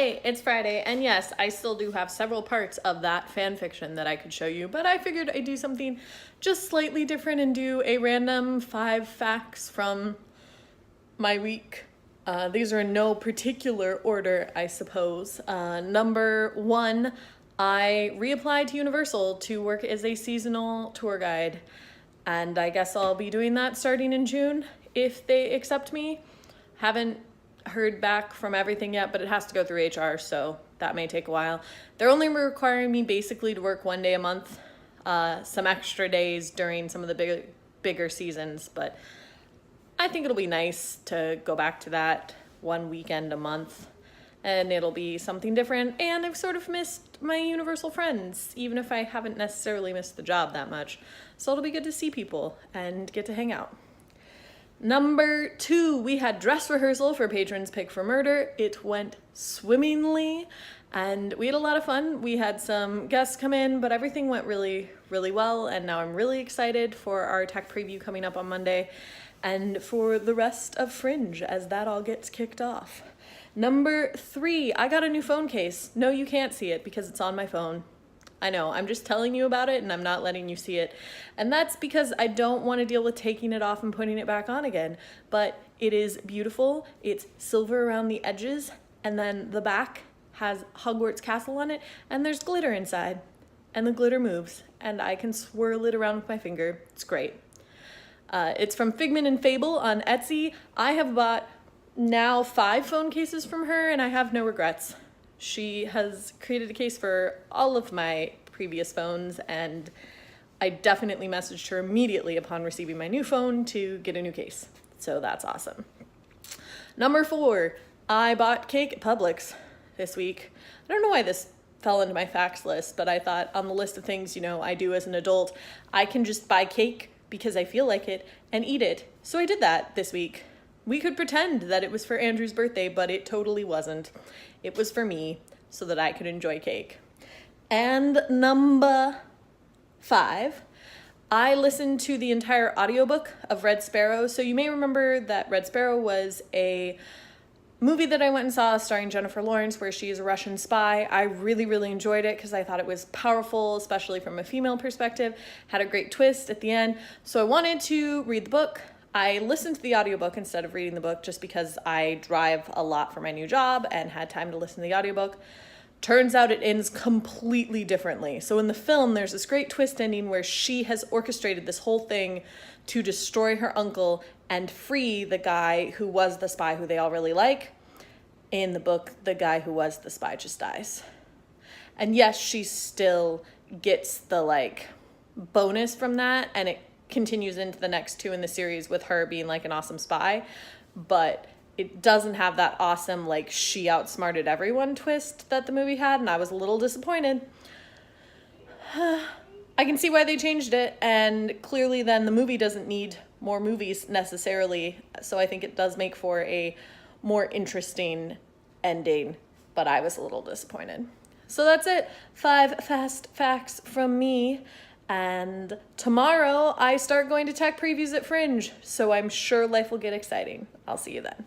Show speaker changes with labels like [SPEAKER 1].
[SPEAKER 1] Hey, it's Friday, and yes, I still do have several parts of that fan fiction that I could show you, but I figured I'd do something just slightly different and do a random 5 facts from my week. These are in no particular order, I suppose. Number 1, I reapplied to Universal to work as a seasonal tour guide, and I guess I'll be doing that starting in June if they accept me. Haven't heard back from everything yet, but it has to go through HR, so that may take a while. They're only requiring me basically to work 1 day a month, some extra days during some of the bigger seasons, but I think it'll be nice to go back to that 1 weekend a month, and it'll be something different, and I've sort of missed my Universal friends, even if I haven't necessarily missed the job that much, so it'll be good to see people and get to hang out. Number 2, we had dress rehearsal for Patron's Pick for Murder. It went swimmingly and we had a lot of fun. We had some guests come in, but everything went really, really well. And now I'm really excited for our tech preview coming up on Monday and for the rest of Fringe as that all gets kicked off. Number 3, I got a new phone case. No, you can't see it because it's on my phone. I know, I'm just telling you about it and I'm not letting you see it. And that's because I don't want to deal with taking it off and putting it back on again. But it is beautiful. It's silver around the edges, and then the back has Hogwarts Castle on it, and there's glitter inside. And the glitter moves, and I can swirl it around with my finger. It's great. It's from Figment Fable on Etsy. I have bought now 5 phone cases from her, and I have no regrets. She has created a case for all of my previous phones, and I definitely messaged her immediately upon receiving my new phone to get a new case. So that's awesome. Number 4, I bought cake at Publix this week. I don't know why this fell into my facts list, but I thought on the list of things, I do as an adult, I can just buy cake because I feel like it and eat it. So I did that this week. We could pretend that it was for Andrew's birthday, but it totally wasn't. It was for me so that I could enjoy cake. And number 5, I listened to the entire audiobook of Red Sparrow. So you may remember that Red Sparrow was a movie that I went and saw starring Jennifer Lawrence where she is a Russian spy. I really, really enjoyed it because I thought it was powerful, especially from a female perspective. Had a great twist at the end. So I wanted to read the book. I listened to the audiobook instead of reading the book just because I drive a lot for my new job and had time to listen to the audiobook. Turns out it ends completely differently. So in the film, there's this great twist ending where she has orchestrated this whole thing to destroy her uncle and free the guy who was the spy who they all really like. In the book, the guy who was the spy just dies. And yes, she still gets the bonus from that, and it continues into the next 2 in the series with her being like an awesome spy, but it doesn't have that awesome she outsmarted everyone twist that the movie had, and I was a little disappointed. I can see why they changed it, and clearly then the movie doesn't need more movies necessarily, so I think it does make for a more interesting ending, but I was a little disappointed. So that's it. 5 fast facts from me. And tomorrow I start going to tech previews at Fringe, so I'm sure life will get exciting. I'll see you then.